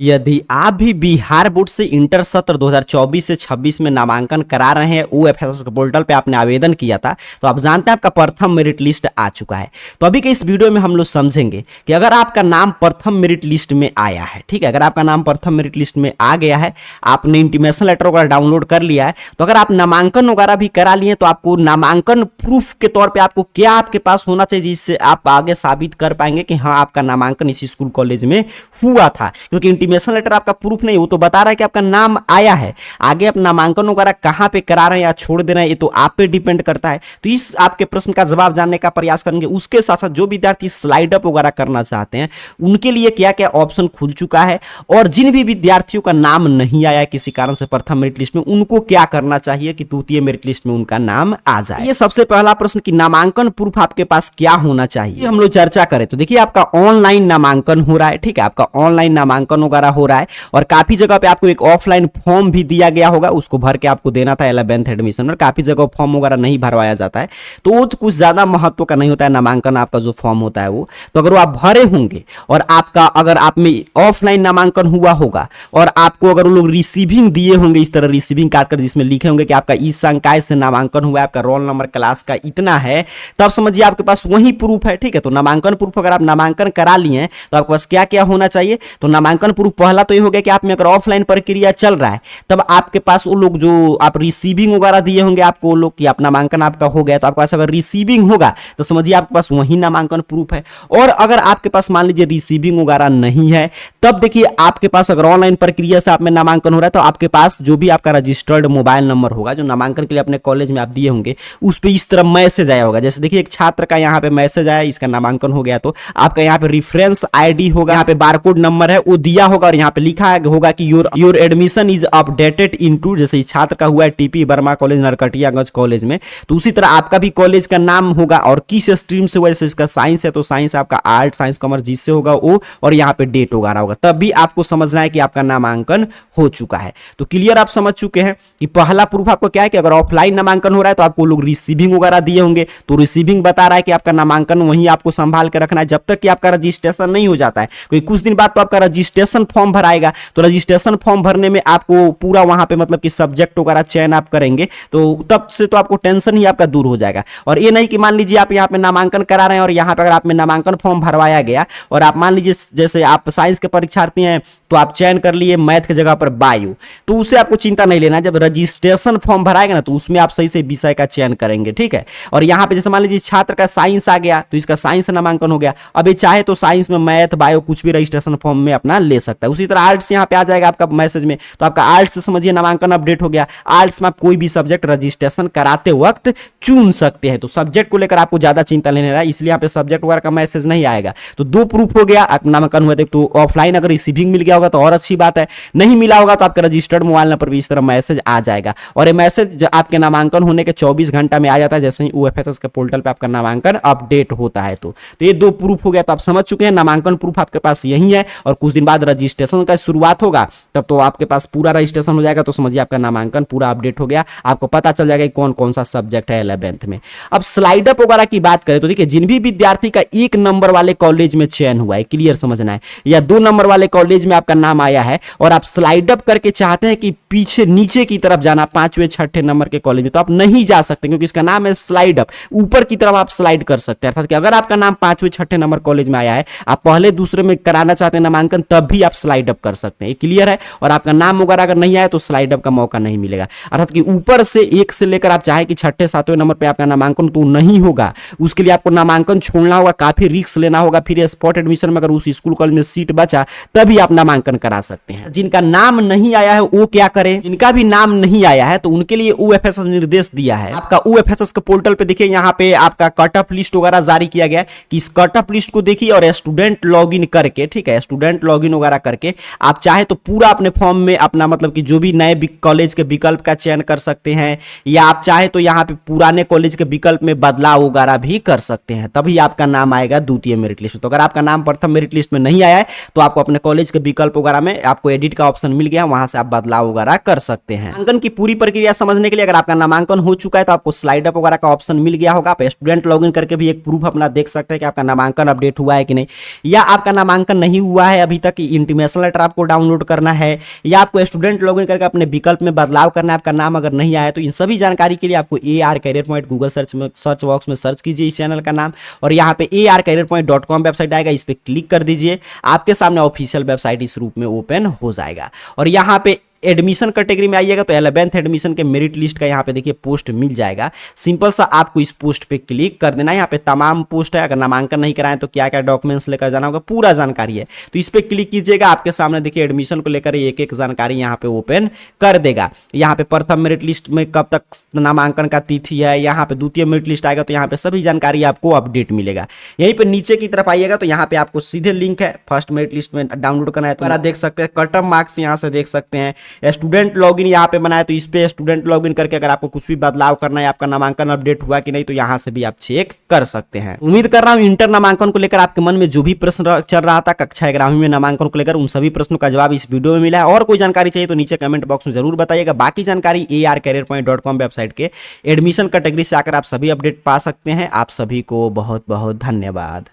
यदि आप भी बिहार बोर्ड से इंटर सत्र 2024 से 26 में नामांकन करा रहे हैं, OFSS के पोर्टल पे आपने आवेदन किया था, तो आप जानते हैं आपका प्रथम मेरिट लिस्ट आ चुका है। तो अभी के इस वीडियो में हम लोग समझेंगे कि अगर आपका नाम प्रथम मेरिट लिस्ट में आया है, ठीक है, अगर आपका नाम प्रथम मेरिट लिस्ट में आ गया है, आपने इंटीमेशन लेटर वगैरह डाउनलोड कर लिया है, तो अगर आप नामांकन वगैरह भी करा लिए तो आपको नामांकन प्रूफ के तौर पर आपको क्या आपके पास होना चाहिए जिससे आप आगे साबित कर पाएंगे कि हाँ आपका नामांकन इस स्कूल कॉलेज में हुआ था। क्योंकि इंटीमेशन लेटर आपका प्रूफ नहीं, वो तो बता रहा है कि आपका नाम आया है, आगे आप नामांकन वगैरह कहां पे करा रहे हैं या छोड़ दे रहे हैं ये तो आप पे डिपेंड करता है। तो इस आपके प्रश्न का जवाब जानने का प्रयास करेंगे। उसके साथ साथ जो विद्यार्थी स्लाइड अप वगैरह करना चाहते हैं उनके लिए क्या क्या ऑप्शन खुल चुका है, और जिन भी विद्यार्थियों का नाम नहीं आया किसी कारण से प्रथम मेरिट लिस्ट में, उनको क्या करना चाहिए कि द्वितीय मेरिट लिस्ट में उनका नाम आ जाए। ये सबसे पहला प्रश्न कि नामांकन प्रूफ आपके पास क्या होना चाहिए, हम लोग चर्चा करें तो देखिए आपका ऑनलाइन नामांकन हो रहा है, ठीक है, आपका ऑनलाइन नामांकन वगैरह हो रहा है और काफी जगह पे आपको एक ऑफलाइन फॉर्म भी दिया गया होगा, उसको भर के आपको देना था 11th एडमिशन में। काफी जगह फॉर्म वगैरह नहीं भरवाया जाता है तो वो तो कुछ ज्यादा महत्व का नहीं होता है नामांकन, आपका जो फॉर्म होता है वो तो अगर वो आप भरे होंगे और आपका अगर आप में ऑफलाइन नामांकन हुआ होगा और आपको अगर वो लोग रिसीविंग दिए होंगे, इस तरह रिसीविंग कार्ड कर जिसमें लिखे होंगे कि आपका इस संकाय से नामांकन हुआ है, आपका रोल नंबर क्लास का इतना है, तब समझिए आपके पास वही प्रूफ है, ठीक है। तो नामांकन प्रूफ अगर आप नामांकन करा लिए हैं तो आपके पास क्या क्या होना चाहिए, तो नामांकन प्रूफ पहला तो ये हो गया कि आप में अगर ऑफलाइन प्रक्रिया चल रहा है तब आपके पास वो लोग जो आप रिसीविंग वगैरह दिए होंगे आपको वो लोग कि आप नामांकन आपका हो गया, तो आपके पास अगर रिसीविंग होगा तो समझिए आपके पास वही नामांकन प्रूफ है। और अगर आपके पास मान लीजिए रिसीविंग वगैरह नहीं है तब देखिए आपके पास अगर ऑनलाइन प्रक्रिया से आप में नामांकन हो रहा है तो आपके पास जो भी आपका रजिस्टर्ड मोबाइल नंबर होगा जो नामांकन के लिए अपने कॉलेज में आप दिए होंगे उस पर इस तरह मैसेज आया होगा। जैसे देखिए एक छात्र का यहाँ पे मैसेज आया, इसका नामांकन हो गया तो आपका यहाँ पे रेफरेंस आईडी होगा, यहाँ पे बारकोड नंबर है वो दिया होगा और यहाँ पे लिखा होगा कि your admission is updated into, जैसे इस छात्र का हुआ है TP Verma college Narkatiaganj college में, तो उसी तरह आपका भी कॉलेज का नाम होगा और किस स्ट्रीम से हुआ, जैसे इसका साइंस है तो साइंस, आपका आर्ट साइंस कॉमर्स जिससे होगा वो, और यहाँ पे डेट वगैरह होगा, तब भी आपको समझना है कि आपका नामांकन हो चुका है। तो क्लियर आप समझ चुके हैं कि पहला प्रूफ आपको क्या है कि अगर ऑफलाइन नामांकन हो रहा है तो आपको लोग रिसीविंग वगैरह दिए होंगे, तो रिसीविंग बता रहा है कि आपका नामांकन वहीं आपको संभाल के रखना है जब तक कि आपका रजिस्ट्रेशन नहीं हो जाता है, क्योंकि कुछ दिन बाद तो आपका रजिस्ट्रेशन फॉर्म भराएगा, तो रजिस्ट्रेशन फॉर्म भरने में आपको पूरा वहां पे मतलब कि सब्जेक्ट वगैरह चयन आप करेंगे तो तब से तो आपको टेंशन ही आपका दूर हो जाएगा। और ये नहीं कि मान लीजिए आप यहाँ पे नामांकन करा रहे हैं और यहाँ पे अगर आप में नामांकन फॉर्म भरवाया गया और आप मान लीजिए जैसे आप साइंस के परीक्षार्थी हैं तो आप चयन कर लिए मैथ की जगह पर बायो, तो उससे आपको चिंता नहीं लेना, जब रजिस्ट्रेशन फॉर्म भराएगा ना तो उसमें आप सही से विषय का चयन करेंगे, ठीक है। और यहाँ पे जैसे मान लीजिए छात्र का साइंस आ गया तो इसका साइंस नामांकन हो गया, अब ये चाहे तो साइंस में मैथ बायो कुछ भी रजिस्ट्रेशन फॉर्म में अपना ले सकता है। उसी तरह आर्ट्स यहाँ पे आ जाएगा आपका मैसेज में, तो आपका आर्ट्स से समझिए नामांकन अपडेट हो गया, आर्ट्स में आप कोई भी सब्जेक्ट रजिस्ट्रेशन कराते वक्त चुन सकते हैं, तो सब्जेक्ट को लेकर आपको ज्यादा चिंता लेने रहा है, इसलिए यहाँ पे सब्जेक्ट वगैरह का मैसेज नहीं आएगा। तो दो प्रूफ हो गया, नामांकन हुआ तो ऑफलाइन अगर रिसीविंग मिल गया होगा तो और अच्छी बात है, नहीं मिला होगा तो आपका रजिस्टर्ड मोबाइल नंबर पर भी इस तरह मैसेज आ जाएगा और ये मैसेज आपके नामांकन होने के 24 घंटा में आ जाता है जैसे ही OFSS के पोर्टल पे आपका नामांकन अपडेट होता है। तो ये दो प्रूफ हो गया, तो आप समझ चुके हैं नामांकन प्रूफ आपके पास यही है और कुछ दिन बाद रजिस्ट्रेशन का शुरुआत होगा तब तो आपके पास पूरा रजिस्ट्रेशन हो जाएगा, तो समझिए आपका नामांकन पूरा अपडेट हो गया, आपको पता चल जाएगा कौन कौन सा सब्जेक्ट है 11th में। अब स्लाइड अप वगैरह की बात करें तो देखिए जिन भी विद्यार्थी का 1 नंबर वाले कॉलेज में चयन हुआ है, क्लियर समझना है, या 2 नंबर वाले कॉलेज में आपका नाम आया है और आप स्लाइड अप करके चाहते हैं कि पीछे नीचे की तरफ जाना 5वें 6ठे नंबर के कॉलेज में, तो आप नहीं जा सकते क्योंकि इसका नाम है स्लाइड अप, ऊपर की तरफ आप स्लाइड कर सकते हैं। अर्थात कि अगर आपका नाम 5वें 6ठे नंबर कॉलेज में आया है, आप पहले दूसरे में कराना चाहते हैं नामांकन, तब भी आप स्लाइड अप कर सकते हैं, क्लियर है। और आपका नाम वगैरह अगर नहीं आया तो स्लाइड अप का मौका नहीं मिलेगा, अर्थात कि ऊपर से 1 से लेकर आप चाहे कि 6ठे 7वें नंबर पे आपका नामांकन तो नहीं होगा, उसके लिए आपको नामांकन छोड़ना होगा, काफी रिस्क लेना होगा, फिर स्पॉट एडमिशन में अगर उस स्कूल कॉलेज में सीट बचा तभी आप नामांकन करा सकते हैं। जिनका नाम नहीं आया है वो क्या करें, जिनका भी नाम नहीं आया है तो उनके लिए OFSS निर्देश दिया है, आपका OFSS के पोर्टल पे देखिए यहाँ पे आपका कट ऑफ लिस्ट वगैरह जारी किया गया कि इस कट ऑफ लिस्ट को देखिए और स्टूडेंट लॉगिन करके, ठीक है, स्टूडेंट लॉगिन वगैरह करके आप चाहे तो पूरा अपने फॉर्म में अपना मतलब कि जो भी नए कॉलेज के विकल्प का चयन कर सकते हैं, या आप चाहे तो यहाँ पे पुराने कॉलेज के विकल्प में बदलाव वगैरह भी कर सकते हैं, तभी आपका नाम आएगा द्वितीय मेरिट लिस्ट। तो अगर आपका नाम प्रथम मेरिट लिस्ट में नहीं आया है तो आपको अपने कॉलेज के विकल्प वगैरह में आपको एडिट का ऑप्शन मिल गया, वहां से आप बदलाव वगैरह कर सकते हैं। नामांकन की पूरी प्रक्रिया समझने के लिए अगर आपका नामांकन हो चुका है तो आपको स्लाइड अप वगैरह का ऑप्शन मिल गया होगा, आप स्टूडेंट लॉगिन करके भी एक प्रूफ अपना देख सकते हैं कि आपका नामांकन अपडेट हुआ है कि नहीं, या आपका नामांकन नहीं हुआ है अभी तक इंटीमेशन लेटर आपको डाउनलोड करना है, या आपको स्टूडेंट लॉगिन करके अपने विकल्प में बदलाव करना है, आपका नाम अगर नहीं आया तो इन सभी जानकारी के लिए आपको AR career point Google search box में सर्च कीजिए इस चैनल का नाम, और यहाँ पे arcareerpoint.com वेबसाइट आएगा, इस पे क्लिक कर दीजिए। आपके सामने ऑफिशियल वेबसाइट इस रूप में ओपन हो जाएगा। और यहाँ पे एडमिशन कैटेगरी में आइएगा तो 11th एडमिशन के मेरिट लिस्ट का यहाँ पे देखिए पोस्ट मिल जाएगा। सिंपल सा आपको इस पोस्ट पे क्लिक कर देना है। यहाँ पे तमाम पोस्ट है, अगर नामांकन नहीं कराएं तो क्या क्या डॉक्यूमेंट्स लेकर जाना होगा, पूरा जानकारी है। तो इस पे क्लिक कीजिएगा, आपके सामने देखिए एडमिशन को लेकर एक एक जानकारी यहाँ पे ओपन कर देगा। यहाँ पे प्रथम मेरिट लिस्ट में कब तक नामांकन का तिथि है, यहाँ पे द्वितीय मेरिट लिस्ट आएगा तो यहाँ पे सभी जानकारी आपको अपडेट मिलेगा। यहीं पे नीचे की तरफ आइएगा तो यहाँ पे आपको सीधे लिंक है, फर्स्ट मेरिट लिस्ट में डाउनलोड करना है तो आप देख सकते हैं। कट ऑफ मार्क्स यहाँ से देख सकते हैं। स्टूडेंट लॉगिन यहाँ पे बनाया तो इस पे स्टूडेंट लॉगिन करके अगर आपको कुछ भी बदलाव करना है, आपका नामांकन अपडेट हुआ कि नहीं, तो यहाँ से भी आप चेक कर सकते हैं। उम्मीद कर रहा हूँ इंटर नामांकन को लेकर आपके मन में जो भी प्रश्न चल रहा था कक्षा 11वीं में नामांकन को लेकर, उन सभी प्रश्नों का जवाब इस वीडियो में मिला है। और कोई जानकारी चाहिए तो नीचे कमेंट बॉक्स में जरूर बताइएगा। बाकी जानकारी arcareerpoint.com वेबसाइट के एडमिशन कैटेगरी से आकर आप सभी अपडेट पा सकते हैं। आप सभी को बहुत बहुत धन्यवाद।